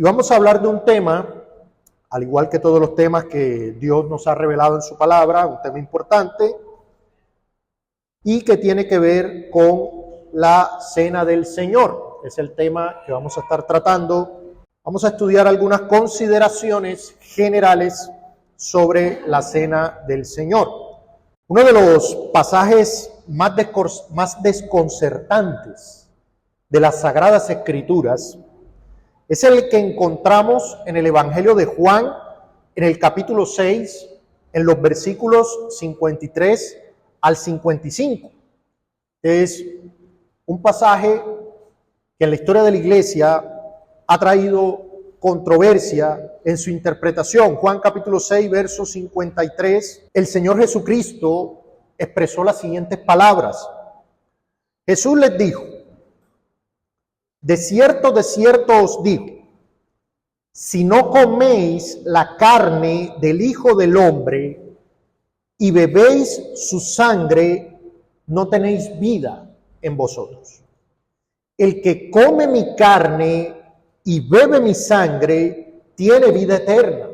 Y vamos a hablar de un tema, al igual que todos los temas que Dios nos ha revelado en su palabra, un tema importante y que tiene que ver con la Cena del Señor. Es el tema que vamos a estar tratando. Vamos a estudiar algunas consideraciones generales sobre la Cena del Señor. Uno de los pasajes más desconcertantes de las Sagradas Escrituras es el que encontramos en el Evangelio de Juan, en el capítulo 6, en los versículos 53 al 55. Es un pasaje que en la historia de la Iglesia ha traído controversia en su interpretación. Juan capítulo 6, verso 53, el Señor Jesucristo expresó las siguientes palabras. Jesús les dijo: de cierto os digo, si no coméis la carne del Hijo del Hombre y bebéis su sangre, no tenéis vida en vosotros. El que come mi carne y bebe mi sangre tiene vida eterna,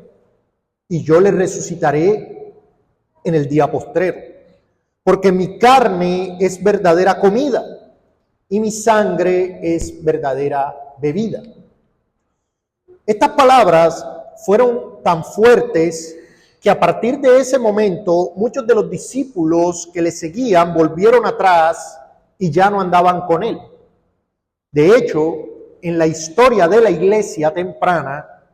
y yo le resucitaré en el día postrero. Porque mi carne es verdadera comida y mi sangre es verdadera bebida. Estas palabras fueron tan fuertes que a partir de ese momento muchos de los discípulos que le seguían volvieron atrás y ya no andaban con él. De hecho, en la historia de la iglesia temprana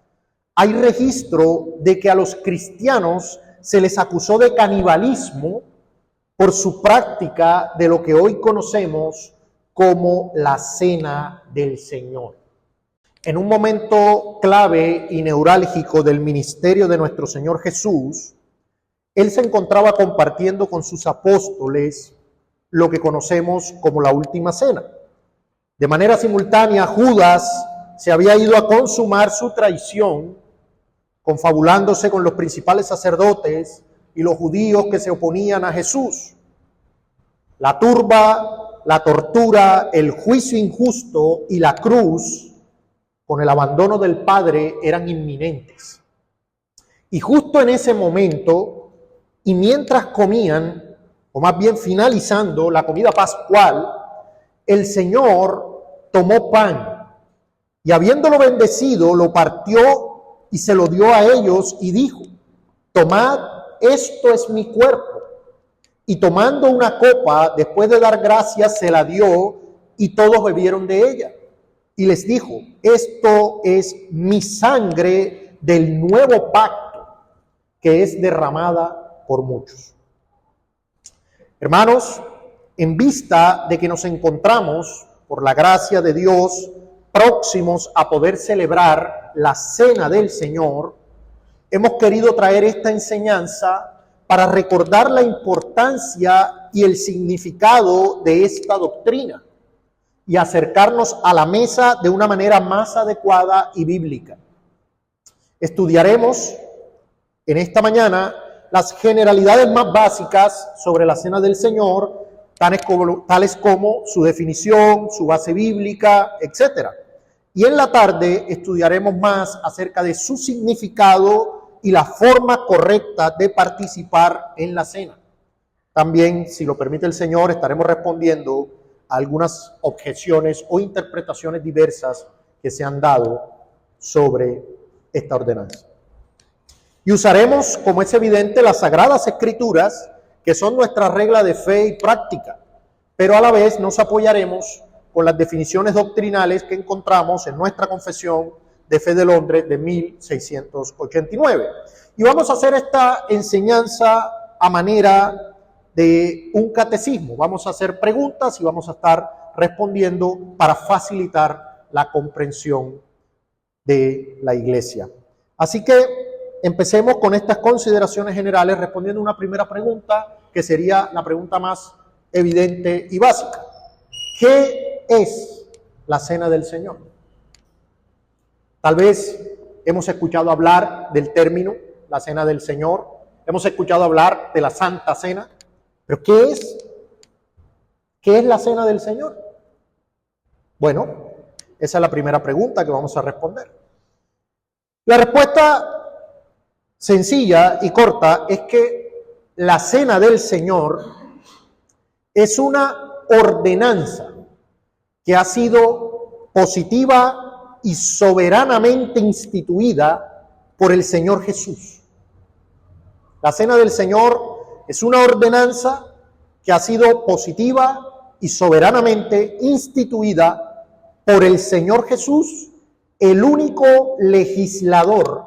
hay registro de que a los cristianos se les acusó de canibalismo por su práctica de lo que hoy conocemos como la Cena del Señor. En un momento clave y neurálgico del ministerio de nuestro Señor Jesús, Él se encontraba compartiendo con sus apóstoles lo que conocemos como la Última Cena. De manera simultánea, Judas se había ido a consumar su traición, confabulándose con los principales sacerdotes y los judíos que se oponían a Jesús. La turba, la tortura, el juicio injusto y la cruz, con el abandono del Padre, eran inminentes. Y justo en ese momento, y mientras comían, o más bien finalizando la comida pascual, el Señor tomó pan y habiéndolo bendecido, lo partió y se lo dio a ellos y dijo: tomad, esto es mi cuerpo. Y tomando una copa, después de dar gracias, se la dio y todos bebieron de ella. Y les dijo: esto es mi sangre del nuevo pacto, que es derramada por muchos. Hermanos, en vista de que nos encontramos, por la gracia de Dios, próximos a poder celebrar la Cena del Señor, hemos querido traer esta enseñanza para recordar la importancia y el significado de esta doctrina y acercarnos a la mesa de una manera más adecuada y bíblica. Estudiaremos en esta mañana las generalidades más básicas sobre la Cena del Señor, tales como su definición, su base bíblica, etc. Y en la tarde estudiaremos más acerca de su significado y la forma correcta de participar en la cena. También, si lo permite el Señor, estaremos respondiendo a algunas objeciones o interpretaciones diversas que se han dado sobre esta ordenanza. Y usaremos, como es evidente, las Sagradas Escrituras, que son nuestra regla de fe y práctica, pero a la vez nos apoyaremos con las definiciones doctrinales que encontramos en nuestra Confesión de Fe de Londres de 1689. Y vamos a hacer esta enseñanza a manera de un catecismo. Vamos a hacer preguntas y vamos a estar respondiendo para facilitar la comprensión de la iglesia. Así que empecemos con estas consideraciones generales respondiendo una primera pregunta, que sería la pregunta más evidente y básica. ¿Qué es la Cena del Señor? Tal vez hemos escuchado hablar del término la Cena del Señor, hemos escuchado hablar de la Santa Cena, pero ¿qué es? ¿Qué es la Cena del Señor? Bueno, esa es la primera pregunta que vamos a responder. La respuesta sencilla y corta es que la cena del Señor es una ordenanza que ha sido positiva y soberanamente instituida por el Señor Jesús. La cena del Señor es una ordenanza que ha sido positiva y soberanamente instituida por el Señor Jesús, el único legislador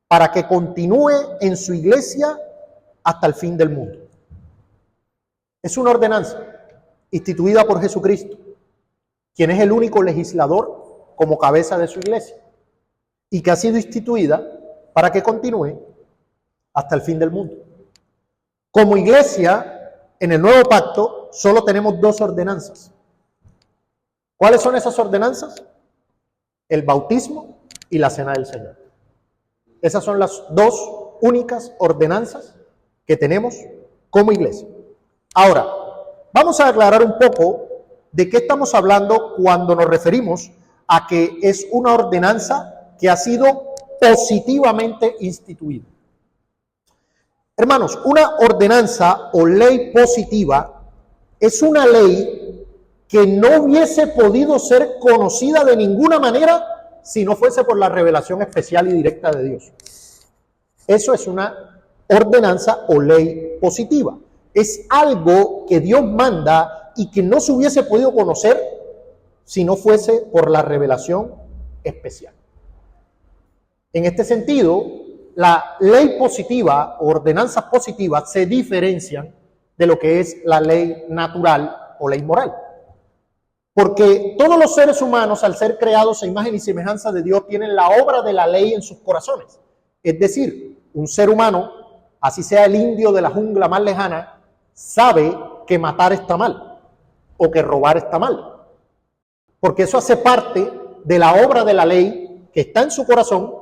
para que continúe en su iglesia hasta el fin del mundo. Es una ordenanza instituida por Jesucristo, quien es el único legislador como cabeza de su iglesia y que ha sido instituida para que continúe hasta el fin del mundo. Como iglesia, en el nuevo pacto, solo tenemos dos ordenanzas. ¿Cuáles son esas ordenanzas? El bautismo y la cena del Señor. Esas son las dos únicas ordenanzas que tenemos como iglesia. Ahora, vamos a aclarar un poco de qué estamos hablando cuando nos referimos a que es una ordenanza que ha sido positivamente instituida. Hermanos, una ordenanza o ley positiva es una ley que no hubiese podido ser conocida de ninguna manera si no fuese por la revelación especial y directa de Dios. Eso es una ordenanza o ley positiva. Es algo que Dios manda y que no se hubiese podido conocer si no fuese por la revelación especial. En este sentido, la ley positiva o ordenanzas positivas se diferencian de lo que es la ley natural o ley moral. Porque todos los seres humanos, al ser creados a imagen y semejanza de Dios, tienen la obra de la ley en sus corazones. Es decir, un ser humano, así sea el indio de la jungla más lejana, sabe que matar está mal o que robar está mal. Porque eso hace parte de la obra de la ley que está en su corazón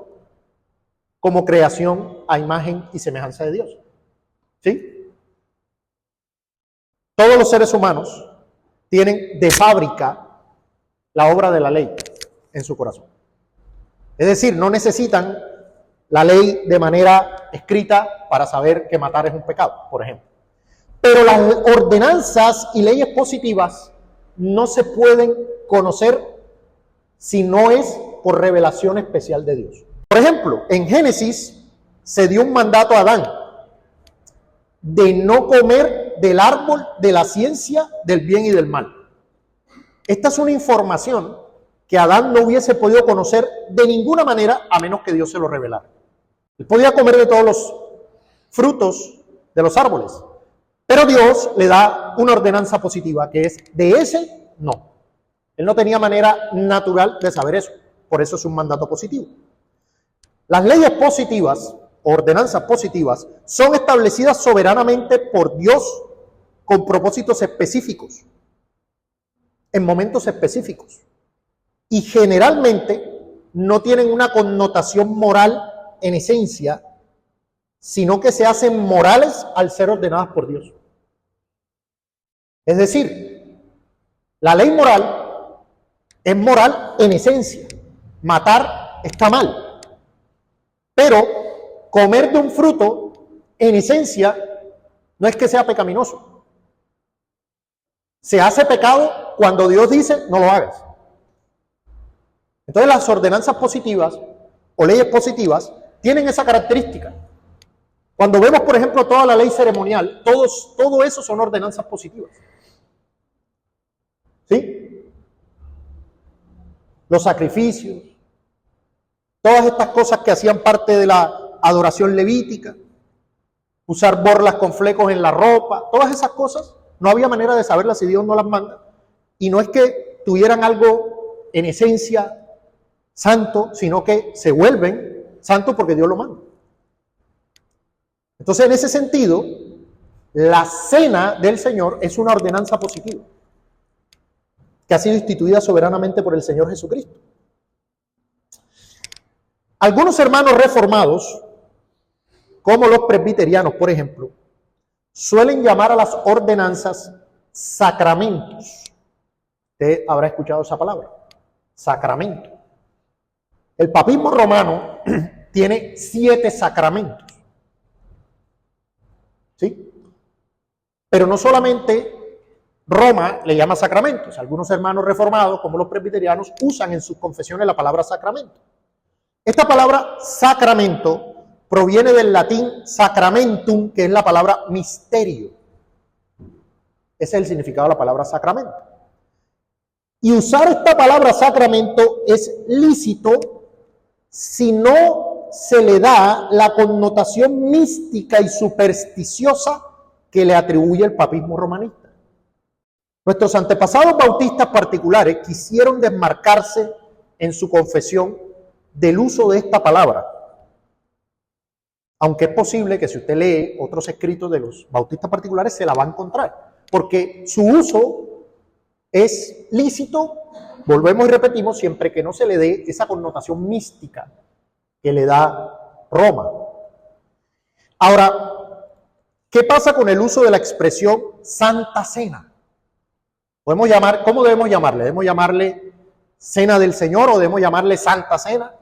como creación a imagen y semejanza de Dios. ¿Sí? Todos los seres humanos tienen de fábrica la obra de la ley en su corazón. Es decir, no necesitan la ley de manera escrita para saber que matar es un pecado, por ejemplo. Pero las ordenanzas y leyes positivas no se pueden conocer si no es por revelación especial de Dios. Por ejemplo, en Génesis se dio un mandato a Adán de no comer del árbol de la ciencia del bien y del mal. Esta es una información que Adán no hubiese podido conocer de ninguna manera a menos que Dios se lo revelara. Él podía comer de todos los frutos de los árboles, pero Dios le da una ordenanza positiva que es de ese no. Él no tenía manera natural de saber eso, por eso es un mandato positivo. Las leyes positivas, ordenanzas positivas, son establecidas soberanamente por Dios con propósitos específicos, en momentos específicos, y generalmente no tienen una connotación moral en esencia, sino que se hacen morales al ser ordenadas por Dios. Es decir, la ley moral es moral en esencia. Matar está mal, pero comer de un fruto en esencia no es que sea pecaminoso. Se hace pecado cuando Dios dice no lo hagas. Entonces las ordenanzas positivas o leyes positivas tienen esa característica. Cuando vemos, por ejemplo, toda la ley ceremonial, todo eso son ordenanzas positivas. ¿Sí? Los sacrificios, todas estas cosas que hacían parte de la adoración levítica, usar borlas con flecos en la ropa, todas esas cosas, no había manera de saberlas si Dios no las manda. Y no es que tuvieran algo en esencia santo, sino que se vuelven santos porque Dios lo manda. Entonces, en ese sentido, la cena del Señor es una ordenanza positiva que ha sido instituida soberanamente por el Señor Jesucristo. Algunos hermanos reformados, como los presbiterianos, por ejemplo, suelen llamar a las ordenanzas sacramentos. Usted habrá escuchado esa palabra, sacramento. El papismo romano tiene 7 sacramentos, ¿sí? Pero no solamente Roma le llama sacramentos. Algunos hermanos reformados, como los presbiterianos, usan en sus confesiones la palabra sacramento. Esta palabra sacramento proviene del latín sacramentum, que es la palabra misterio. Ese es el significado de la palabra sacramento. Y usar esta palabra sacramento es lícito si no se le da la connotación mística y supersticiosa que le atribuye el papismo romanista. Nuestros antepasados bautistas particulares quisieron desmarcarse en su confesión del uso de esta palabra. Aunque es posible que si usted lee otros escritos de los bautistas particulares se la va a encontrar, porque su uso es lícito, volvemos y repetimos, siempre que no se le dé esa connotación mística que le da Roma. Ahora, ¿qué pasa con el uso de la expresión Santa Cena? ¿Cómo debemos llamarle? ¿Debemos llamarle Cena del Señor o debemos llamarle Santa Cena?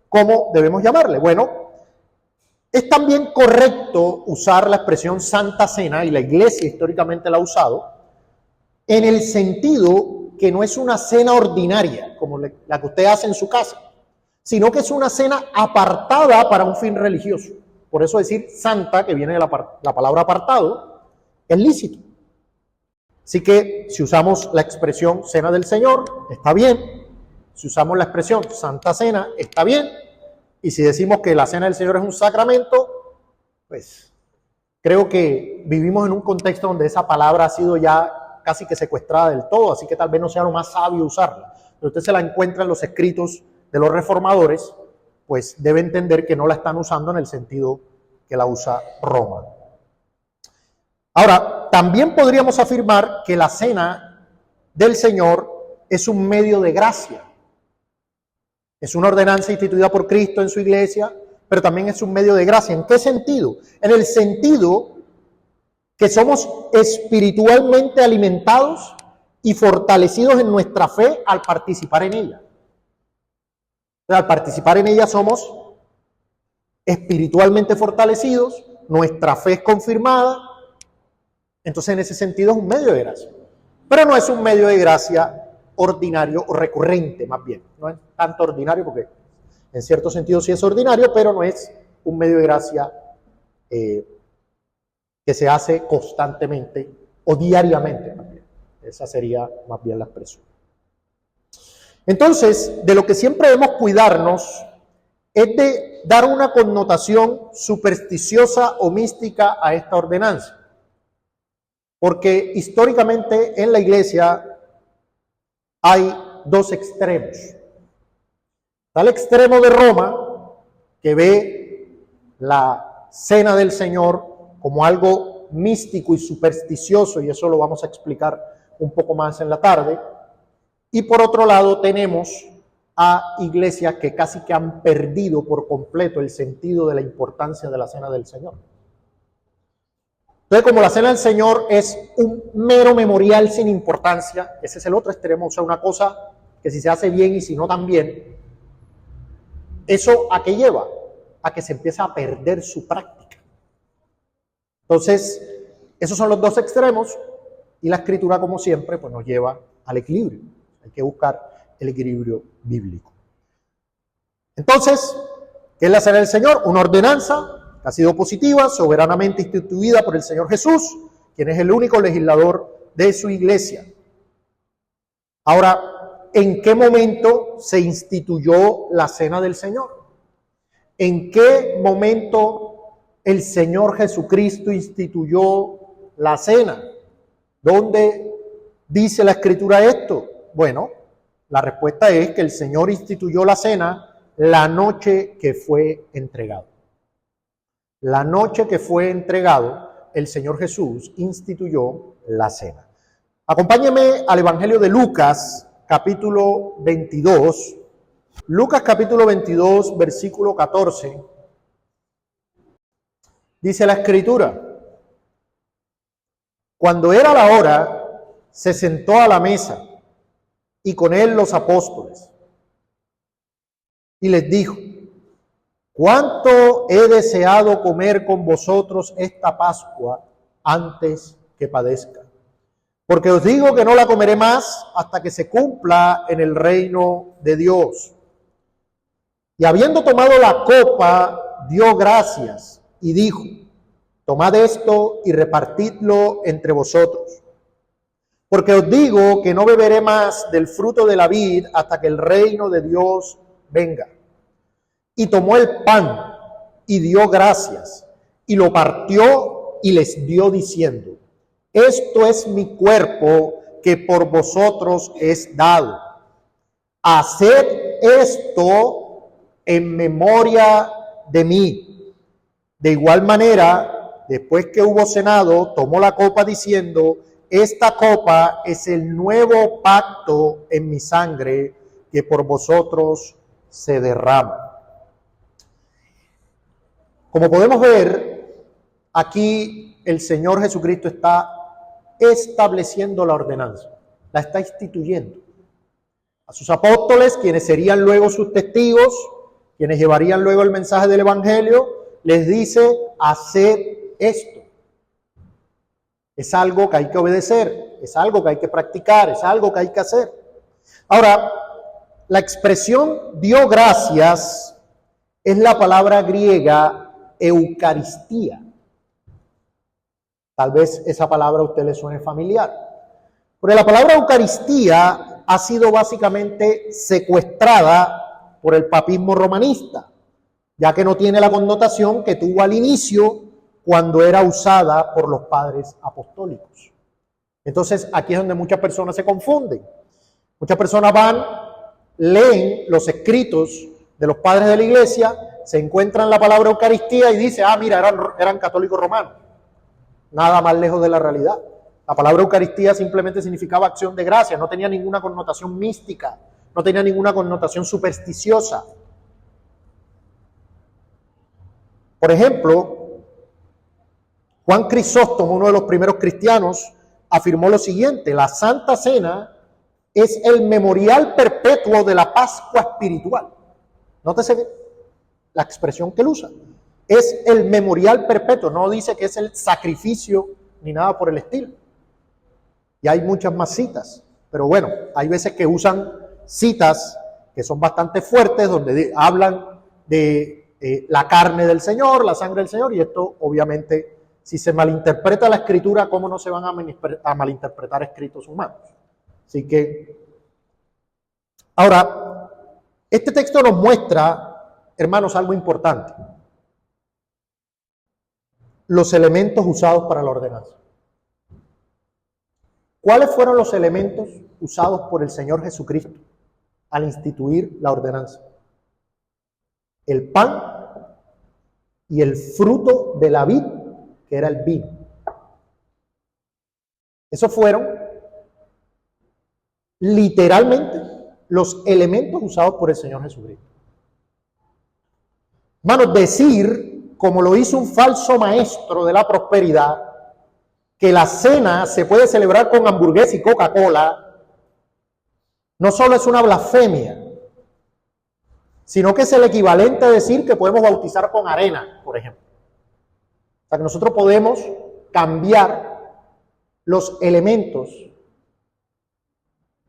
¿Cómo debemos llamarle? Bueno, es también correcto usar la expresión Santa Cena, y la Iglesia históricamente la ha usado, en el sentido que no es una cena ordinaria, como la que usted hace en su casa, sino que es una cena apartada para un fin religioso. Por eso decir santa, que viene de la palabra apartado, es lícito. Así que si usamos la expresión Cena del Señor, está bien. Si usamos la expresión Santa Cena, está bien. Y si decimos que la Cena del Señor es un sacramento, pues creo que vivimos en un contexto donde esa palabra ha sido ya casi que secuestrada del todo, así que tal vez no sea lo más sabio usarla. Pero usted se la encuentra en los escritos de los reformadores, pues debe entender que no la están usando en el sentido que la usa Roma. Ahora, también podríamos afirmar que la Cena del Señor es un medio de gracia. Es una ordenanza instituida por Cristo en su iglesia, pero también es un medio de gracia. ¿En qué sentido? En el sentido que somos espiritualmente alimentados y fortalecidos en nuestra fe al participar en ella. Al participar en ella somos espiritualmente fortalecidos, nuestra fe es confirmada. Entonces, en ese sentido es un medio de gracia. Pero no es un medio de gracia ordinario o recurrente, más bien. No es tanto ordinario, porque en cierto sentido sí es ordinario, pero no es un medio de gracia que se hace constantemente o diariamente, más bien. Esa sería más bien la expresión. Entonces, de lo que siempre debemos cuidarnos es de dar una connotación supersticiosa o mística a esta ordenanza. Porque históricamente en la iglesia hay 2 extremos. Está el extremo de Roma, que ve la Cena del Señor como algo místico y supersticioso, y eso lo vamos a explicar un poco más en la tarde. Y por otro lado tenemos a iglesias que casi que han perdido por completo el sentido de la importancia de la Cena del Señor. Entonces, como la Cena del Señor es un mero memorial sin importancia, ese es el otro extremo, o sea, una cosa que si se hace bien y si no también, ¿eso a qué lleva? A que se empieza a perder su práctica. Entonces, esos son los 2 extremos, y la Escritura, como siempre, pues nos lleva al equilibrio. Hay que buscar el equilibrio bíblico. Entonces, ¿qué es la Cena del Señor? Una ordenanza ha sido positiva, soberanamente instituida por el Señor Jesús, quien es el único legislador de su iglesia. Ahora, ¿en qué momento se instituyó la Cena del Señor? ¿En qué momento el Señor Jesucristo instituyó la cena? ¿Dónde dice la Escritura esto? Bueno, la respuesta es que el Señor instituyó la cena la noche que fue entregado. La noche que fue entregado, el Señor Jesús instituyó la cena. Acompáñeme al Evangelio de Lucas, capítulo 22. Lucas, capítulo 22, versículo 14. Dice la Escritura: cuando era la hora, se sentó a la mesa, y con él los apóstoles. y les dijo: cuánto he deseado comer con vosotros esta Pascua antes que padezca. Porque os digo que no la comeré más hasta que se cumpla en el reino de Dios. Y habiendo tomado la copa, dio gracias y dijo: tomad esto y repartidlo entre vosotros. Porque os digo que no beberé más del fruto de la vid hasta que el reino de Dios venga. Y tomó el pan y dio gracias y lo partió y les dio diciendo: esto es mi cuerpo que por vosotros es dado. Haced esto en memoria de mí. De igual manera, después que hubo cenado, tomó la copa diciendo: esta copa es el nuevo pacto en mi sangre que por vosotros se derrama. Como podemos ver, aquí el Señor Jesucristo está estableciendo la ordenanza, la está instituyendo. A sus apóstoles, quienes serían luego sus testigos, quienes llevarían luego el mensaje del Evangelio, les dice: haced esto. Es algo que hay que obedecer, es algo que hay que practicar, es algo que hay que hacer. Ahora, la expresión dio gracias es la palabra griega Eucaristía. Tal vez esa palabra a usted le suene familiar. Porque la palabra Eucaristía ha sido básicamente secuestrada por el papismo romanista, ya que no tiene la connotación que tuvo al inicio cuando era usada por los padres apostólicos. Entonces, aquí es donde muchas personas se confunden. Muchas personas van, leen los escritos de los padres de la iglesia, se encuentran la palabra Eucaristía y dicen: mira, eran católicos romanos. Nada más lejos de la realidad. La palabra Eucaristía simplemente significaba acción de gracia, no tenía ninguna connotación mística, no tenía ninguna connotación supersticiosa. Por ejemplo, Juan Crisóstomo, uno de los primeros cristianos, afirmó lo siguiente: la Santa Cena es el memorial perpetuo de la Pascua espiritual. Nótese la expresión que él usa. Es el memorial perpetuo, no dice que es el sacrificio ni nada por el estilo. Y hay muchas más citas, pero bueno, hay veces que usan citas que son bastante fuertes, donde hablan de la carne del Señor, la sangre del Señor, y esto obviamente, si se malinterpreta la escritura, ¿cómo no se van a malinterpretar escritos humanos? Así que, ahora, este texto nos muestra, hermanos, algo importante: los elementos usados para la ordenanza. ¿Cuáles fueron los elementos usados por el Señor Jesucristo al instituir la ordenanza? El pan y el fruto de la vid, que era el vino. Esos fueron literalmente los elementos usados por el Señor Jesucristo. Hermanos, decir, como lo hizo un falso maestro de la prosperidad, que la cena se puede celebrar con hamburguesa y Coca-Cola, no solo es una blasfemia, sino que es el equivalente a decir que podemos bautizar con arena, por ejemplo. O sea, que nosotros podemos cambiar los elementos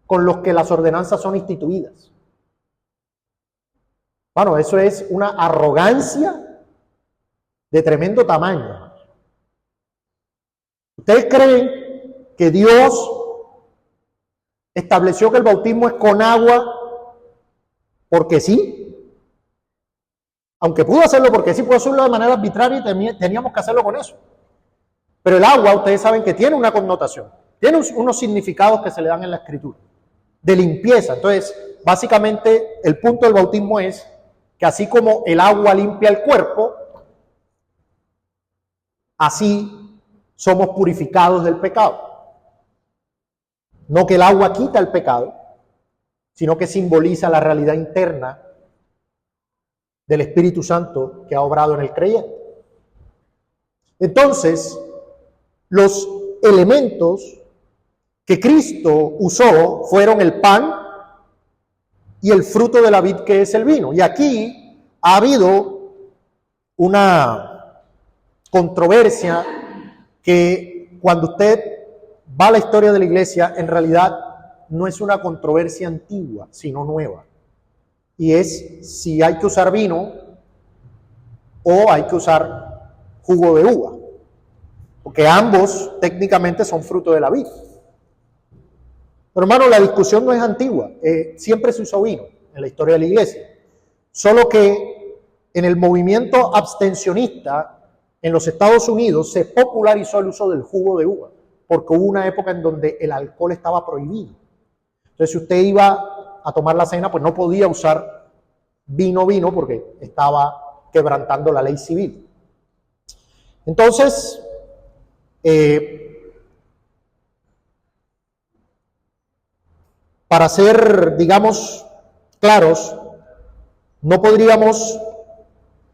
con los que las ordenanzas son instituidas. Bueno, eso es una arrogancia de tremendo tamaño. ¿Ustedes creen que Dios estableció que el bautismo es con agua porque sí? Aunque pudo hacerlo porque sí, pudo hacerlo de manera arbitraria y teníamos que hacerlo con eso. Pero el agua, ustedes saben que tiene una connotación, tiene unos significados que se le dan en la Escritura, de limpieza. Entonces, básicamente, el punto del bautismo es que así como el agua limpia el cuerpo, así somos purificados del pecado. No que el agua quita el pecado, sino que simboliza la realidad interna del Espíritu Santo que ha obrado en el creyente. Entonces, los elementos que Cristo usó fueron el pan y el fruto de la vid, que es el vino. Y aquí ha habido una controversia que, cuando usted va a la historia de la iglesia, en realidad no es una controversia antigua, sino nueva. Y es si hay que usar vino o hay que usar jugo de uva, porque ambos técnicamente son fruto de la vid. Pero hermano, la discusión no es antigua, siempre se usó vino en la historia de la iglesia, solo que en el movimiento abstencionista en los Estados Unidos se popularizó el uso del jugo de uva, porque hubo una época en donde el alcohol estaba prohibido. Entonces, si usted iba a tomar la cena, pues no podía usar vino porque estaba quebrantando la ley civil. Entonces, para ser, digamos, claros, no podríamos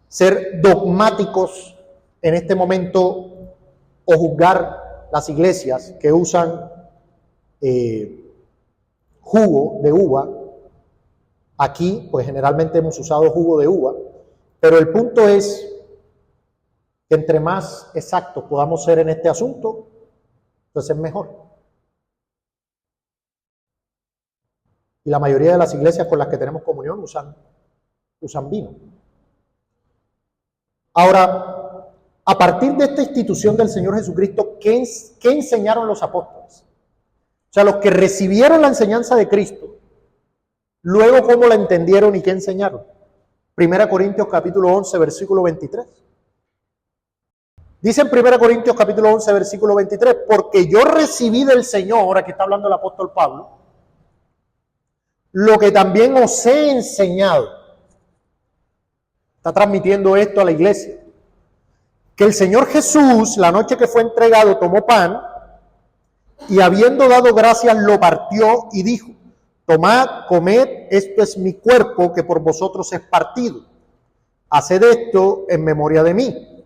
ser dogmáticos en este momento o juzgar las iglesias que usan jugo de uva. Aquí, pues generalmente hemos usado jugo de uva, pero el punto es que entre más exactos podamos ser en este asunto, pues es mejor. Y la mayoría de las iglesias con las que tenemos comunión usan vino. Ahora, a partir de esta institución del Señor Jesucristo, ¿qué enseñaron los apóstoles? O sea, los que recibieron la enseñanza de Cristo, luego ¿cómo la entendieron y qué enseñaron? 1 Corintios capítulo 11, versículo 23. Dice en 1 Corintios capítulo 11, versículo 23, porque yo recibí del Señor, aquí está hablando el apóstol Pablo, lo que también os he enseñado. Está transmitiendo esto a la iglesia. Que el Señor Jesús, la noche que fue entregado, tomó pan y habiendo dado gracias lo partió y dijo: tomad, comed, esto es mi cuerpo que por vosotros es partido. Haced esto en memoria de mí.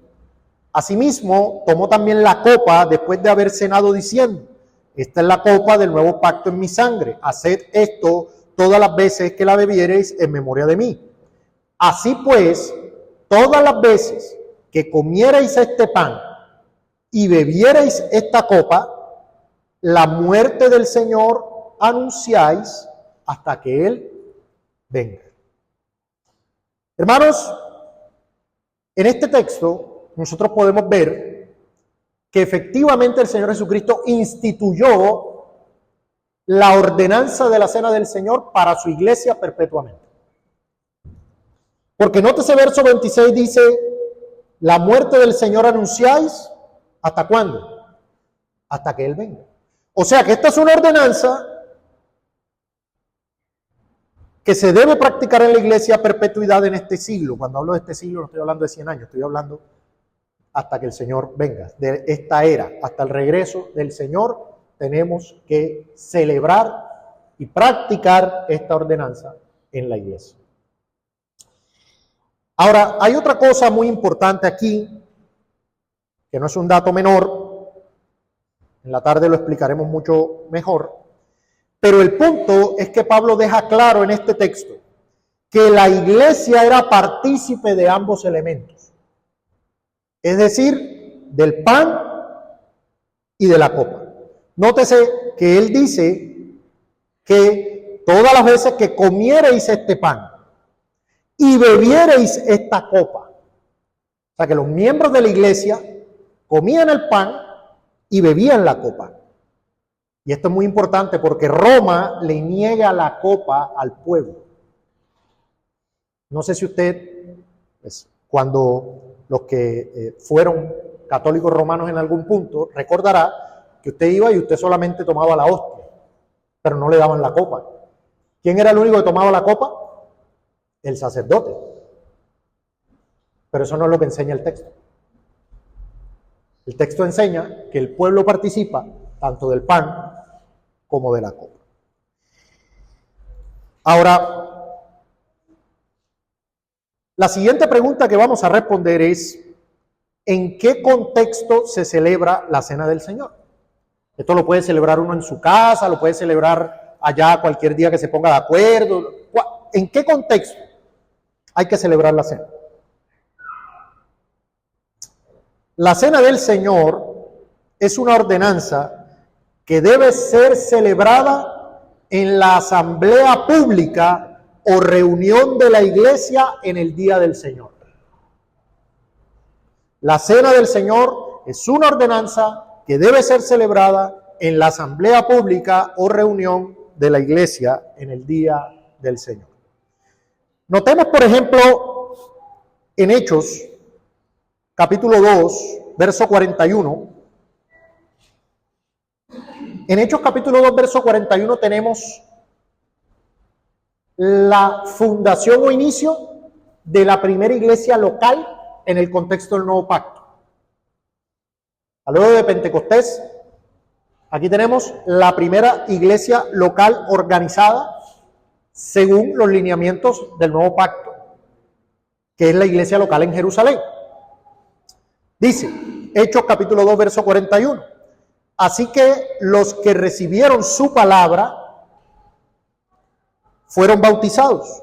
Asimismo, tomó también la copa después de haber cenado diciendo: esta es la copa del nuevo pacto en mi sangre. Haced esto todas las veces que la bebiereis en memoria de mí. Así pues, todas las veces que comierais este pan y bebierais esta copa, la muerte del Señor anunciáis hasta que Él venga. Hermanos, en este texto nosotros podemos ver que efectivamente el Señor Jesucristo instituyó la ordenanza de la cena del Señor para su iglesia perpetuamente. Porque nótese verso 26, dice: la muerte del Señor anunciáis, ¿hasta cuándo? Hasta que Él venga. O sea que esta es una ordenanza que se debe practicar en la iglesia a perpetuidad en este siglo. Cuando hablo de este siglo no estoy hablando de 100 años, estoy hablando hasta que el Señor venga. De esta era, hasta el regreso del Señor, tenemos que celebrar y practicar esta ordenanza en la iglesia. Ahora, hay otra cosa muy importante aquí, que no es un dato menor, en la tarde lo explicaremos mucho mejor, pero el punto es que Pablo deja claro en este texto que la iglesia era partícipe de ambos elementos, es decir, del pan y de la copa. Nótese que él dice que todas las veces que comiereis este pan y bebiereis esta copa, o sea que los miembros de la iglesia comían el pan y bebían la copa. Y esto es muy importante porque Roma le niega la copa al pueblo. No sé si usted, pues, cuando los que fueron católicos romanos en algún punto, recordará que usted iba y usted solamente tomaba la hostia, pero no le daban la copa. ¿Quién era el único que tomaba la copa? El sacerdote. Pero eso no es lo que enseña el texto. El texto enseña que el pueblo participa tanto del pan como de la copa. Ahora, la siguiente pregunta que vamos a responder es: ¿en qué contexto se celebra la Cena del Señor? Esto lo puede celebrar uno en su casa, lo puede celebrar allá cualquier día que se ponga de acuerdo. ¿En qué contexto hay que celebrar la cena? La cena del Señor es una ordenanza que debe ser celebrada en la asamblea pública o reunión de la iglesia en el día del Señor. La cena del Señor es una ordenanza que debe ser celebrada en la asamblea pública o reunión de la iglesia en el día del Señor. Notemos, por ejemplo, en Hechos, capítulo 2, verso 41. En Hechos, capítulo 2, verso 41, tenemos la fundación o inicio de la primera iglesia local en el contexto del Nuevo Pacto. Luego de Pentecostés, aquí tenemos la primera iglesia local organizada según los lineamientos del Nuevo Pacto, que es la iglesia local en Jerusalén. Dice, Hechos capítulo 2, verso 41. Así que los que recibieron su palabra fueron bautizados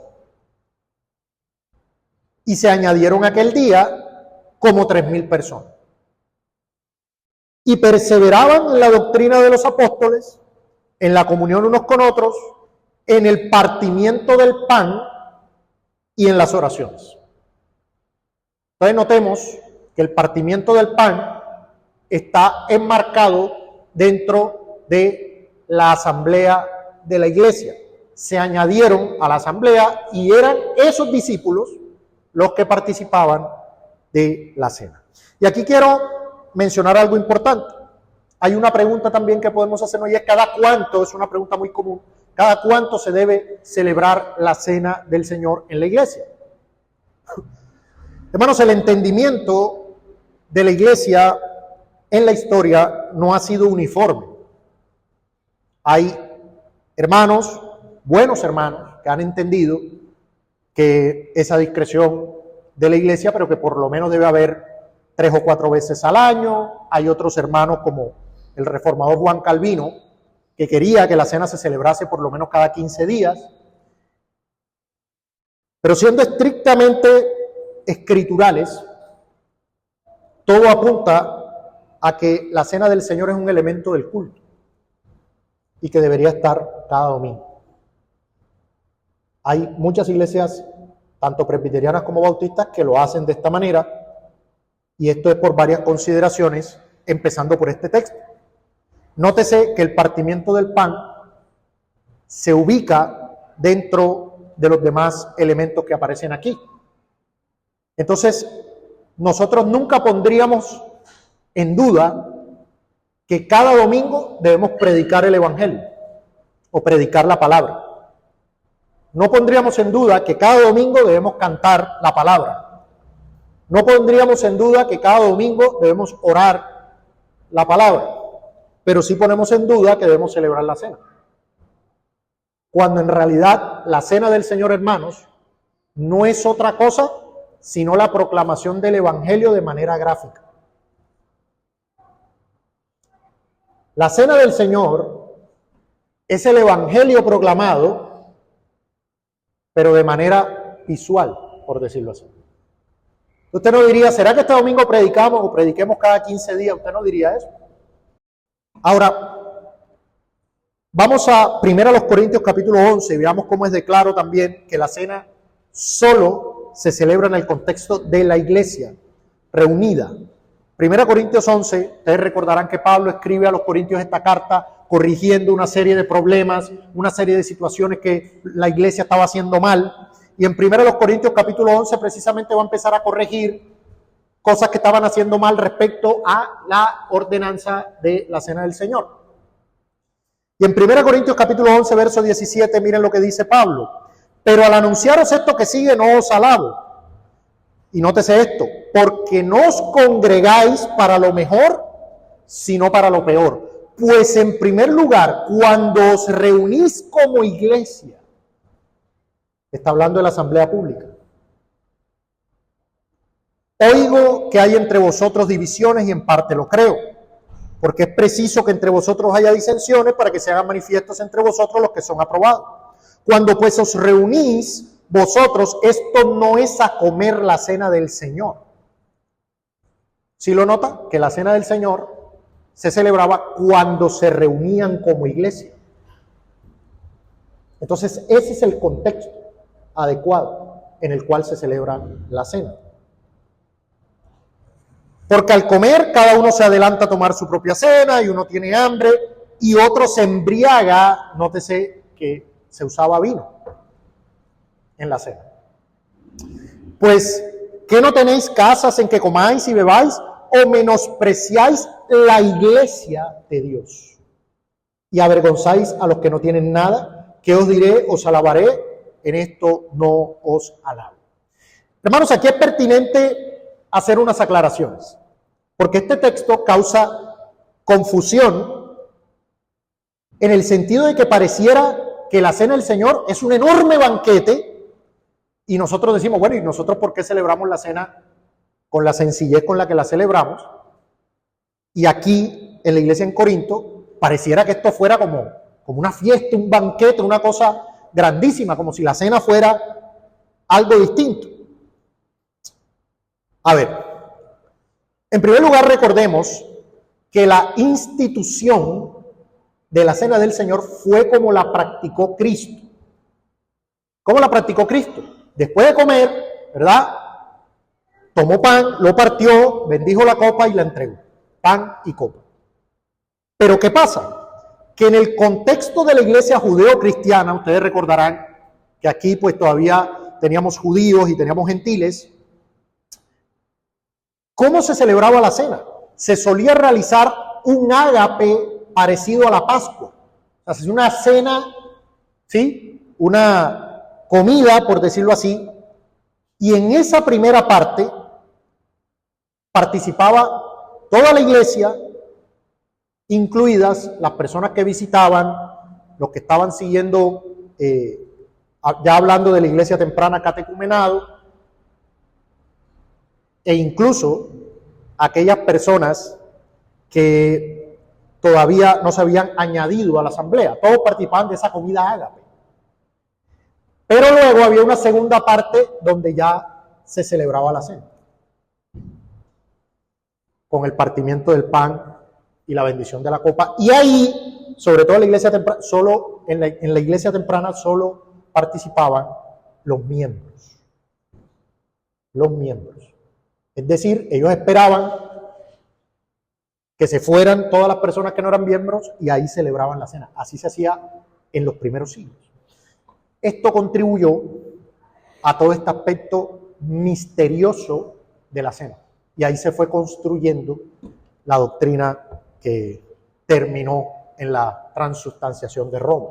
y se añadieron aquel día como 3,000 personas. Y perseveraban en la doctrina de los apóstoles, en la comunión unos con otros, en el partimiento del pan y en las oraciones. Entonces notemos que el partimiento del pan está enmarcado dentro de la asamblea de la iglesia. Se añadieron a la asamblea y eran esos discípulos los que participaban de la cena. Y aquí quiero mencionar algo importante. Hay una pregunta también que podemos hacernos y es ¿cada cuánto? Es una pregunta muy común. ¿Cada cuánto se debe celebrar la cena del Señor en la iglesia? Hermanos, el entendimiento de la iglesia en la historia no ha sido uniforme. Hay hermanos, buenos hermanos, que han entendido que esa discreción de la iglesia, pero que por lo menos debe haber 3 o 4 veces al año. Hay otros hermanos como el reformador Juan Calvino, que quería que la cena se celebrase por lo menos cada 15 días. Pero siendo estrictamente escriturales, todo apunta a que la cena del Señor es un elemento del culto y que debería estar cada domingo. Hay muchas iglesias, tanto presbiterianas como bautistas, que lo hacen de esta manera, y esto es por varias consideraciones, empezando por este texto. Nótese que el partimiento del pan se ubica dentro de los demás elementos que aparecen aquí. Entonces, nosotros nunca pondríamos en duda que cada domingo debemos predicar el Evangelio o predicar la palabra. No pondríamos en duda que cada domingo debemos cantar la palabra. No pondríamos en duda que cada domingo debemos orar la palabra. Pero sí ponemos en duda que debemos celebrar la cena. Cuando en realidad la cena del Señor, hermanos, no es otra cosa sino la proclamación del Evangelio de manera gráfica. La cena del Señor es el Evangelio proclamado, pero de manera visual, por decirlo así. Usted no diría, ¿será que este domingo predicamos o prediquemos cada 15 días? Usted no diría eso. Ahora, vamos a 1 Corintios capítulo 11 y veamos cómo es de claro también que la cena solo se celebra en el contexto de la iglesia reunida. 1 Corintios 11, ustedes recordarán que Pablo escribe a los corintios esta carta corrigiendo una serie de problemas, una serie de situaciones que la iglesia estaba haciendo mal. Y en 1 Corintios capítulo 11 precisamente va a empezar a corregir cosas que estaban haciendo mal respecto a la ordenanza de la cena del Señor. Y en 1 Corintios capítulo 11, verso 17, miren lo que dice Pablo. Pero al anunciaros esto que sigue, no os alabo. Y nótese esto, porque no os congregáis para lo mejor, sino para lo peor. Pues en primer lugar, cuando os reunís como iglesia, está hablando de la asamblea pública, oigo que hay entre vosotros divisiones y en parte lo creo, porque es preciso que entre vosotros haya disensiones para que se hagan manifiestos entre vosotros los que son aprobados. Cuando pues os reunís vosotros, esto no es a comer la cena del Señor. ¿Sí lo nota? Que la cena del Señor se celebraba cuando se reunían como iglesia. Entonces, ese es el contexto adecuado en el cual se celebra la cena. Porque al comer, cada uno se adelanta a tomar su propia cena y uno tiene hambre y otro se embriaga. Nótese que se usaba vino en la cena. Pues, ¿qué no tenéis casas en que comáis y bebáis o menospreciáis la iglesia de Dios y avergonzáis a los que no tienen nada? ¿Qué os diré? Os alabaré, en esto no os alabo. Hermanos, aquí es pertinente hacer unas aclaraciones, porque este texto causa confusión en el sentido de que pareciera que la cena del Señor es un enorme banquete y nosotros decimos, bueno, ¿y nosotros por qué celebramos la cena con la sencillez con la que la celebramos? Y aquí, en la iglesia en Corinto, pareciera que esto fuera como una fiesta, un banquete, una cosa grandísima, como si la cena fuera algo distinto. A ver, en primer lugar recordemos que la institución de la cena del Señor fue como la practicó Cristo. ¿Cómo la practicó Cristo? Después de comer, ¿verdad? Tomó pan, lo partió, bendijo la copa y la entregó. Pan y copa. Pero ¿qué pasa? Que en el contexto de la iglesia judeo-cristiana, ustedes recordarán que aquí pues todavía teníamos judíos y teníamos gentiles. ¿Cómo se celebraba la cena? Se solía realizar un ágape parecido a la Pascua. O sea, una cena, ¿sí? Una comida, por decirlo así. Y en esa primera parte participaba toda la iglesia, incluidas las personas que visitaban, los que estaban siguiendo, ya hablando de la iglesia temprana, catecumenado, e incluso aquellas personas que todavía no se habían añadido a la asamblea. Todos participaban de esa comida ágape. Pero luego había una segunda parte donde ya se celebraba la cena, con el partimiento del pan y la bendición de la copa. Y ahí, sobre todo en la iglesia temprana, en la iglesia temprana solo participaban los miembros. Los miembros. Es decir, ellos esperaban que se fueran todas las personas que no eran miembros y ahí celebraban la cena. Así se hacía en los primeros siglos. Esto contribuyó a todo este aspecto misterioso de la cena. Y ahí se fue construyendo la doctrina que terminó en la transustanciación de Roma.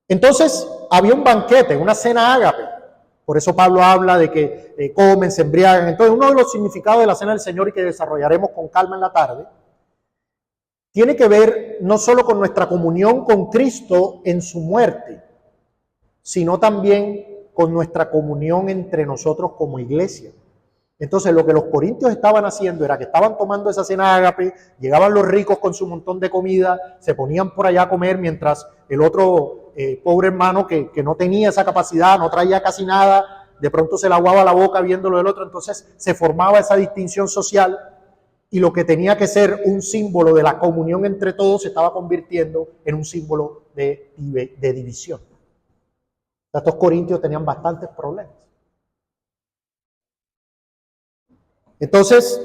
Entonces, había un banquete, una cena ágape. Por eso Pablo habla de que comen, se embriagan. Entonces, uno de los significados de la cena del Señor y que desarrollaremos con calma en la tarde, tiene que ver no solo con nuestra comunión con Cristo en su muerte, sino también con nuestra comunión entre nosotros como iglesia. Entonces, lo que los corintios estaban haciendo era que estaban tomando esa cena ágape, llegaban los ricos con su montón de comida, se ponían por allá a comer, mientras el otro pobre hermano que no tenía esa capacidad, no traía casi nada, de pronto se le aguaba la boca viéndolo del otro. Entonces se formaba esa distinción social y lo que tenía que ser un símbolo de la comunión entre todos se estaba convirtiendo en un símbolo de división. Estos corintios tenían bastantes problemas. Entonces,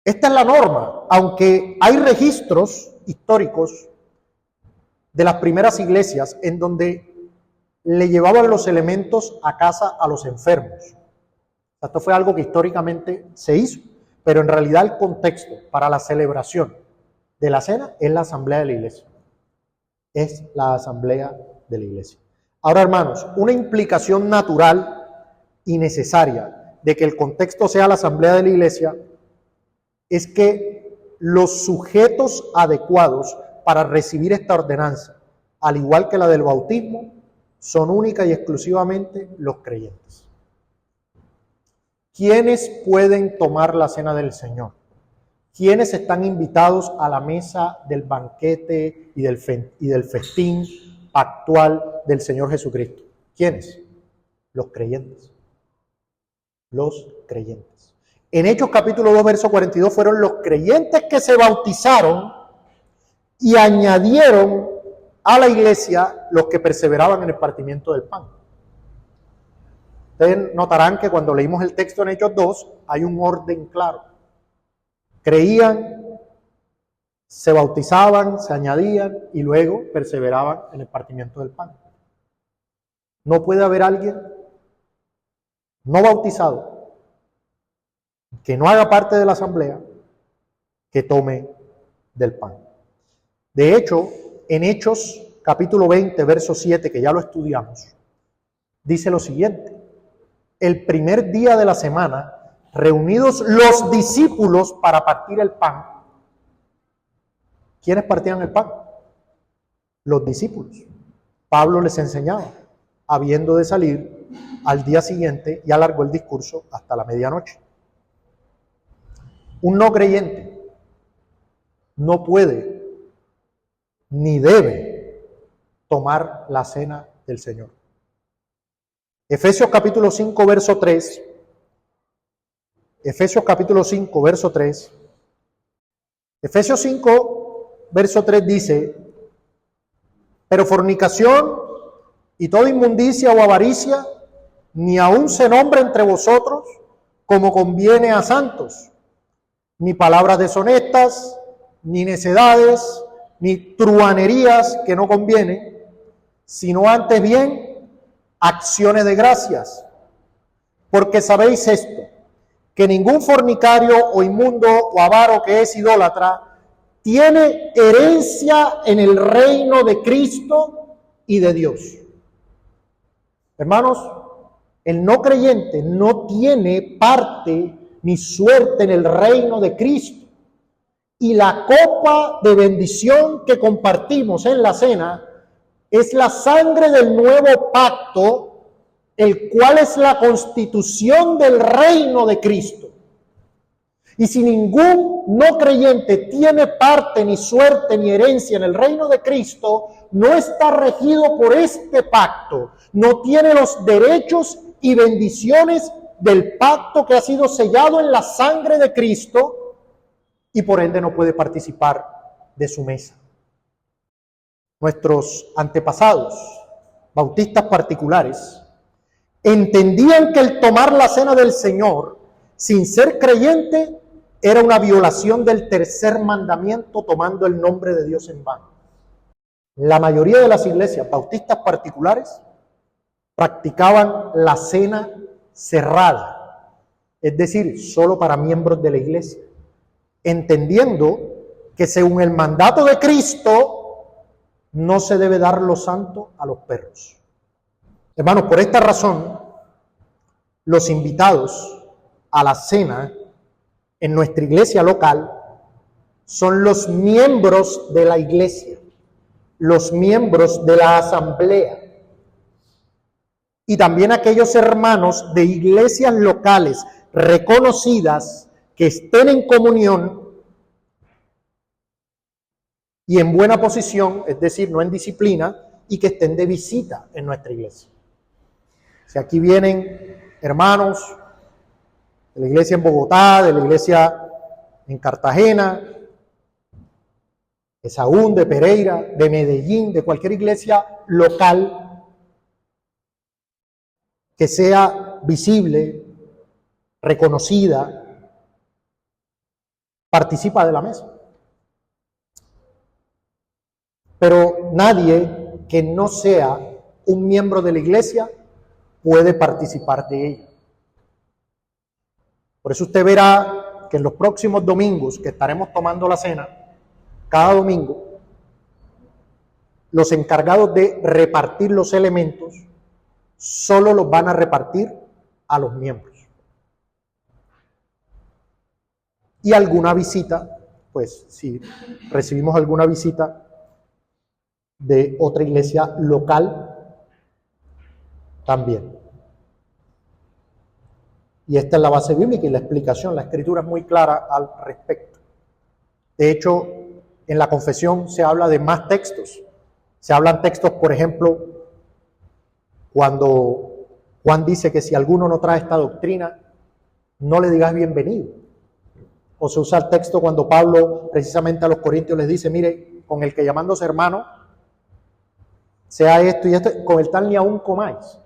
esta es la norma, aunque hay registros históricos de las primeras iglesias en donde le llevaban los elementos a casa a los enfermos. Esto fue algo que históricamente se hizo, pero en realidad el contexto para la celebración de la cena es la asamblea de la iglesia. Es la asamblea de la iglesia. Ahora, hermanos, una implicación natural y necesaria de que el contexto sea la asamblea de la iglesia es que los sujetos adecuados para recibir esta ordenanza, al igual que la del bautismo, son única y exclusivamente los creyentes. ¿Quiénes pueden tomar la cena del Señor? ¿Quiénes están invitados a la mesa del banquete y del festín pactual del Señor Jesucristo? ¿Quiénes? Los creyentes. Los creyentes. En Hechos capítulo 2, verso 42, fueron los creyentes que se bautizaron y añadieron a la iglesia los que perseveraban en el partimiento del pan. Ustedes notarán que cuando leímos el texto en Hechos 2, hay un orden claro. Creían, se bautizaban, se añadían y luego perseveraban en el partimiento del pan. No puede haber alguien no bautizado, que no haga parte de la asamblea, que tome del pan. De hecho, en Hechos capítulo 20, verso 7, que ya lo estudiamos, dice lo siguiente: el primer día de la semana, reunidos los discípulos para partir el pan. ¿Quiénes partían el pan? Los discípulos. Pablo les enseñaba, habiendo de salir al día siguiente, y alargó el discurso hasta la medianoche. Un no creyente no puede ni debe tomar la cena del Señor. Efesios capítulo 5, verso 3. Efesios capítulo 5, verso 3. Efesios 5, verso 3 dice: pero fornicación y toda inmundicia o avaricia, ni aun se nombre entre vosotros como conviene a santos, ni palabras deshonestas, ni necedades, ni truhanerías que no convienen, sino antes bien acciones de gracias. Porque sabéis esto, que ningún fornicario o inmundo o avaro que es idólatra tiene herencia en el reino de Cristo y de Dios. Hermanos, el no creyente no tiene parte ni suerte en el reino de Cristo. Y la copa de bendición que compartimos en la cena es la sangre del nuevo pacto, el cual es la constitución del reino de Cristo. Y si ningún no creyente tiene parte, ni suerte, ni herencia en el reino de Cristo, no está regido por este pacto, no tiene los derechos y bendiciones del pacto que ha sido sellado en la sangre de Cristo, y por ende no puede participar de su mesa. Nuestros antepasados, bautistas particulares, entendían que el tomar la cena del Señor sin ser creyente era una violación del tercer mandamiento, tomando el nombre de Dios en vano. La mayoría de las iglesias bautistas particulares practicaban la cena cerrada, es decir, solo para miembros de la iglesia, entendiendo que según el mandato de Cristo no se debe dar lo santo a los perros. Hermanos, por esta razón, los invitados a la cena en nuestra iglesia local son los miembros de la iglesia, los miembros de la asamblea, y también aquellos hermanos de iglesias locales reconocidas que estén en comunión y en buena posición, es decir, no en disciplina, y que estén de visita en nuestra iglesia. Si aquí vienen hermanos de la iglesia en Bogotá, de la iglesia en Cartagena, de Sahún, de Pereira, de Medellín, de cualquier iglesia local que sea visible, reconocida, participa de la mesa. Pero nadie que no sea un miembro de la iglesia puede participar de ella. Por eso usted verá que en los próximos domingos que estaremos tomando la cena, cada domingo, los encargados de repartir los elementos solo los van a repartir a los miembros. Y alguna visita, pues si recibimos alguna visita de otra iglesia local, también. Y esta es la base bíblica y la explicación, la escritura es muy clara al respecto. De hecho, en la confesión se habla de más textos. Se hablan textos, por ejemplo, cuando Juan dice que si alguno no trae esta doctrina, no le digas bienvenido. O se usa el texto cuando Pablo precisamente a los corintios les dice, mire, con el que llamándose hermano, sea esto y esto, con el tal ni aún comáis.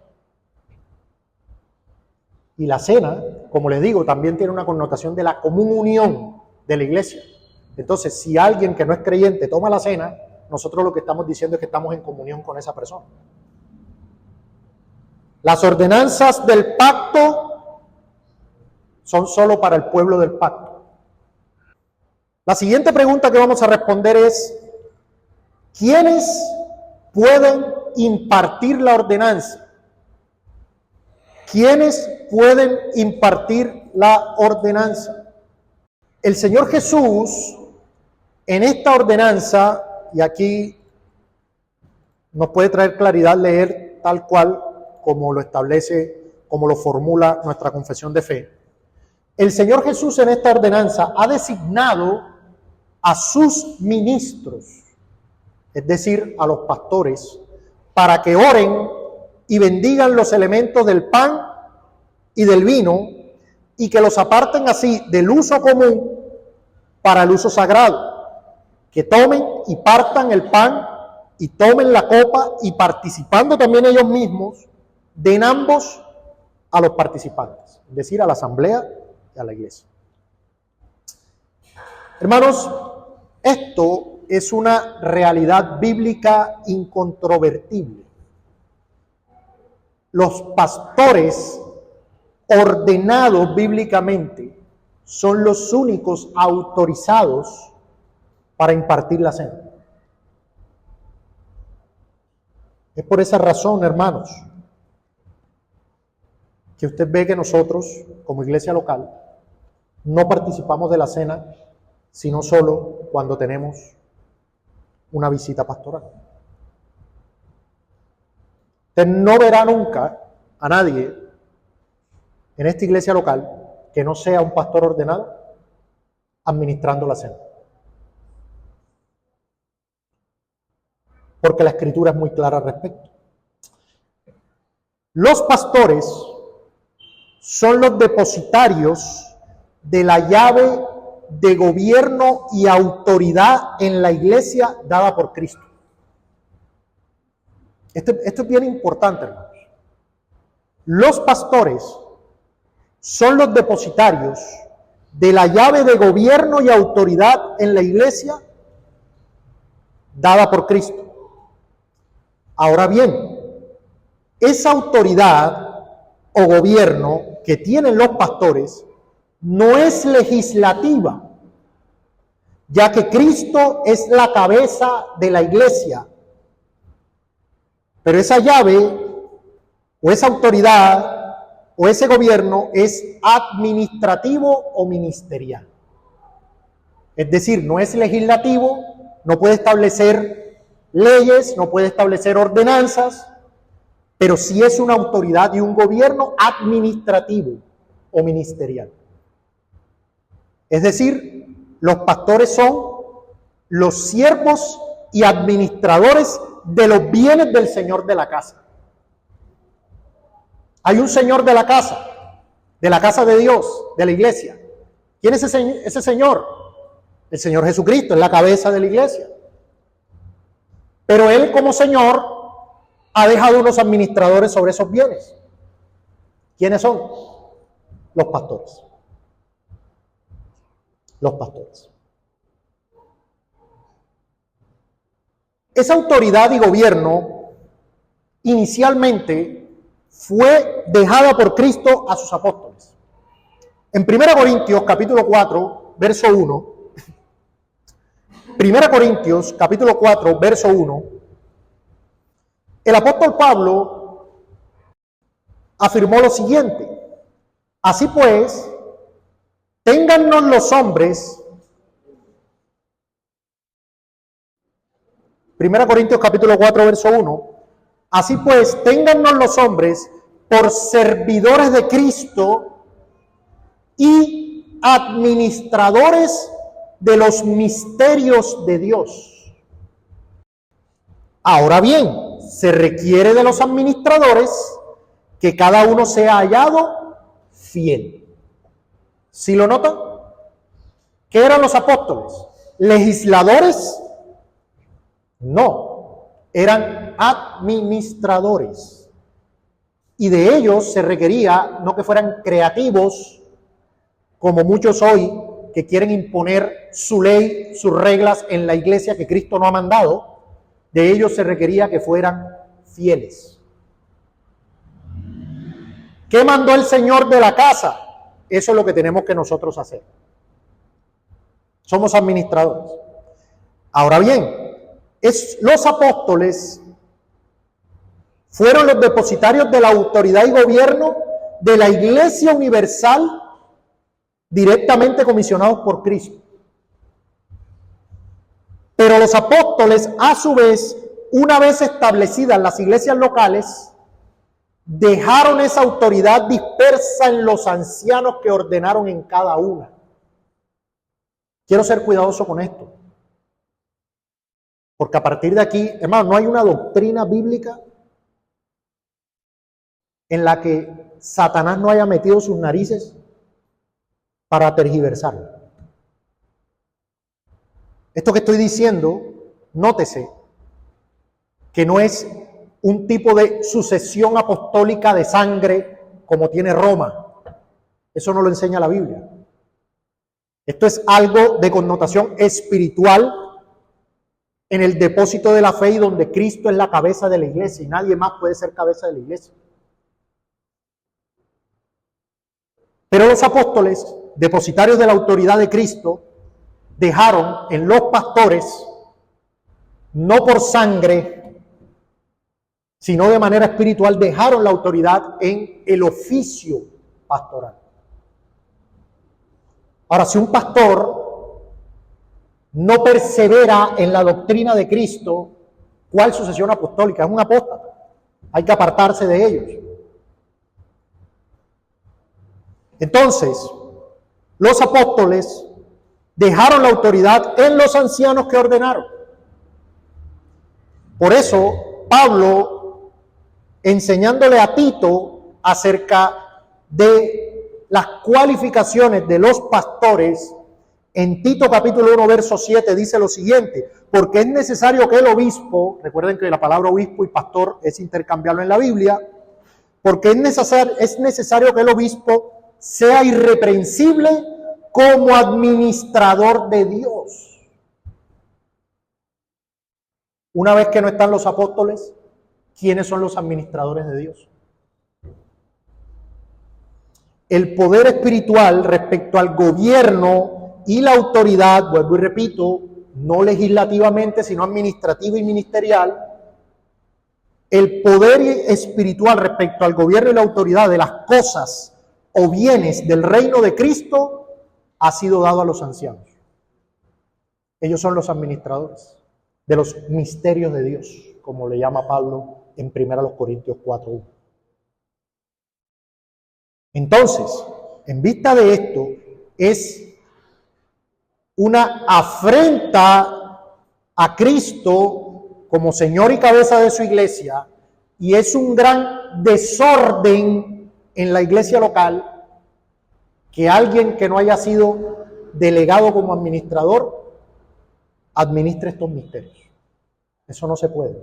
Y la cena, como les digo, también tiene una connotación de la común unión de la iglesia. Entonces, si alguien que no es creyente toma la cena, nosotros lo que estamos diciendo es que estamos en comunión con esa persona. Las ordenanzas del pacto son solo para el pueblo del pacto. La siguiente pregunta que vamos a responder es, ¿quiénes pueden impartir la ordenanza? ¿Quiénes pueden impartir la ordenanza? El Señor Jesús, en esta ordenanza, y aquí nos puede traer claridad leer tal cual como lo establece, como lo formula nuestra confesión de fe. El Señor Jesús en esta ordenanza ha designado a sus ministros, es decir, a los pastores, para que oren y bendigan los elementos del pan y del vino y que los aparten así del uso común para el uso sagrado, que tomen y partan el pan y tomen la copa y participando también ellos mismos, den ambos a los participantes, es decir, a la asamblea y a la iglesia. Hermanos, esto es una realidad bíblica incontrovertible. Los pastores ordenados bíblicamente son los únicos autorizados para impartir la cena. Es por esa razón, hermanos, que usted ve que nosotros, como iglesia local, no participamos de la cena, sino solo cuando tenemos una visita pastoral. Usted no verá nunca a nadie en esta iglesia local que no sea un pastor ordenado administrando la cena. Porque la Escritura es muy clara al respecto. Los pastores son los depositarios de la llave de gobierno y autoridad en la iglesia dada por Cristo. Esto es bien importante, hermanos. Los pastores son los depositarios de la llave de gobierno y autoridad en la iglesia dada por Cristo. Ahora bien, esa autoridad o gobierno que tienen los pastores no es legislativa, ya que Cristo es la cabeza de la iglesia. Pero esa llave o esa autoridad o ese gobierno es administrativo o ministerial. Es decir, no es legislativo, no puede establecer leyes, no puede establecer ordenanzas, pero sí es una autoridad y un gobierno administrativo o ministerial. Es decir, los pastores son los siervos y administradores de los bienes del Señor de la casa. Hay un Señor de la casa de Dios, de la iglesia. ¿Quién es ese Señor? El Señor Jesucristo, es la cabeza de la iglesia. Pero Él como Señor ha dejado unos administradores sobre esos bienes. ¿Quiénes son? Los pastores. Los pastores. Esa autoridad y gobierno inicialmente fue dejada por Cristo a sus apóstoles. En 1 Corintios capítulo 4, verso 1, 1 Corintios capítulo 4, verso 1, el apóstol Pablo afirmó lo siguiente: así pues, téngannos los hombres, 1 Corintios capítulo 4, verso 1, así pues, téngannos los hombres por servidores de Cristo y administradores de los misterios de Dios. Ahora bien, se requiere de los administradores que cada uno sea hallado fiel. ¿Sí lo notan? ¿Qué eran los apóstoles? ¿Legisladores? No, eran administradores. Y de ellos se requería no que fueran creativos, como muchos hoy, que quieren imponer su ley, sus reglas en la iglesia que Cristo no ha mandado. De ellos se requería que fueran fieles. ¿Qué mandó el Señor de la casa? Eso es lo que tenemos que nosotros hacer. Somos administradores. Ahora bien, los apóstoles fueron los depositarios de la autoridad y gobierno de la Iglesia Universal, directamente comisionados por Cristo. Pero los apóstoles, a su vez, una vez establecidas las iglesias locales, dejaron esa autoridad dispersa en los ancianos que ordenaron en cada una. Quiero ser cuidadoso con esto, porque a partir de aquí, hermano, no hay una doctrina bíblica en la que Satanás no haya metido sus narices para tergiversarlo. Esto que estoy diciendo, nótese que no es un tipo de sucesión apostólica de sangre como tiene Roma. Eso no lo enseña la Biblia. Esto es algo de connotación espiritual en el depósito de la fe y donde Cristo es la cabeza de la iglesia y nadie más puede ser cabeza de la iglesia. Pero los apóstoles, depositarios de la autoridad de Cristo, dejaron en los pastores, no por sangre, sino de manera espiritual, dejaron la autoridad en el oficio pastoral. Ahora, si un pastor no persevera en la doctrina de Cristo, ¿cuál sucesión apostólica? Es un apóstata. Hay que apartarse de ellos. Entonces, los apóstoles dejaron la autoridad en los ancianos que ordenaron. Por eso, Pablo, enseñándole a Tito acerca de las cualificaciones de los pastores, en Tito capítulo 1, verso 7, dice lo siguiente: porque es necesario que el obispo, recuerden que la palabra obispo y pastor es intercambiable en la Biblia, porque es necesario que el obispo sea irreprensible como administrador de Dios. Una vez que no están los apóstoles, ¿quiénes son los administradores de Dios? El poder espiritual respecto al gobierno y la autoridad, vuelvo y repito, no legislativamente, sino administrativa y ministerial, el poder espiritual respecto al gobierno y la autoridad de las cosas o bienes del reino de Cristo ha sido dado a los ancianos. Ellos son los administradores de los misterios de Dios, como le llama Pablo en 1 Corintios 4:1. Entonces, en vista de esto, es una afrenta a Cristo como Señor y cabeza de su iglesia, y es un gran desorden en la iglesia local que alguien que no haya sido delegado como administrador administre estos misterios. Eso no se puede.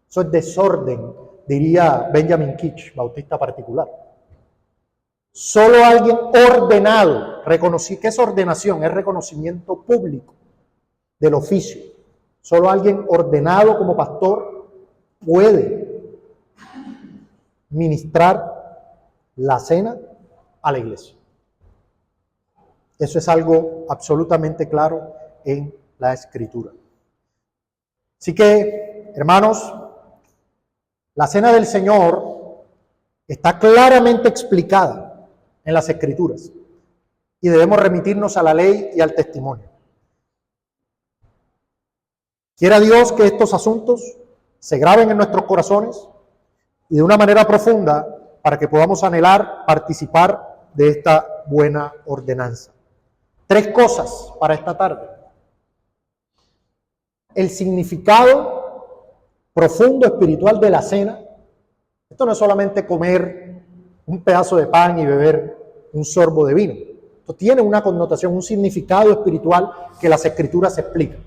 Eso es desorden, diría Benjamin Kitch, bautista particular. Solo alguien ordenado, ¿qué es ordenación? Es reconocimiento público del oficio. Solo alguien ordenado como pastor puede ministrar la cena a la iglesia. Eso es algo absolutamente claro en la Escritura. Así que, hermanos, la cena del Señor está claramente explicada en las Escrituras y debemos remitirnos a la ley y al testimonio. Quiera Dios que estos asuntos se graben en nuestros corazones y de una manera profunda para que podamos anhelar participar de esta buena ordenanza. Tres cosas para esta tarde. El significado profundo espiritual de la cena. Esto no es solamente comer un pedazo de pan y beber un sorbo de vino. Esto tiene una connotación, un significado espiritual que las Escrituras explican.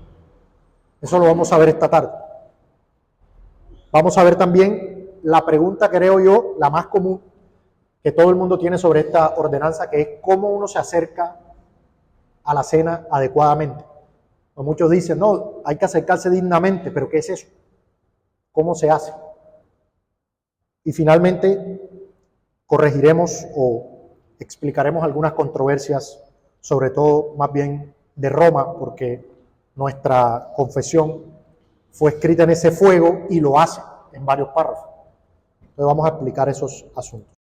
Eso lo vamos a ver esta tarde. Vamos a ver también la pregunta, creo yo, la más común que todo el mundo tiene sobre esta ordenanza, que es cómo uno se acerca a la cena adecuadamente. Muchos dicen, no, hay que acercarse dignamente, pero ¿qué es eso? ¿Cómo se hace? Y finalmente corregiremos o explicaremos algunas controversias, sobre todo más bien de Roma, porque nuestra confesión fue escrita en ese fuego y lo hace en varios párrafos. Entonces vamos a explicar esos asuntos.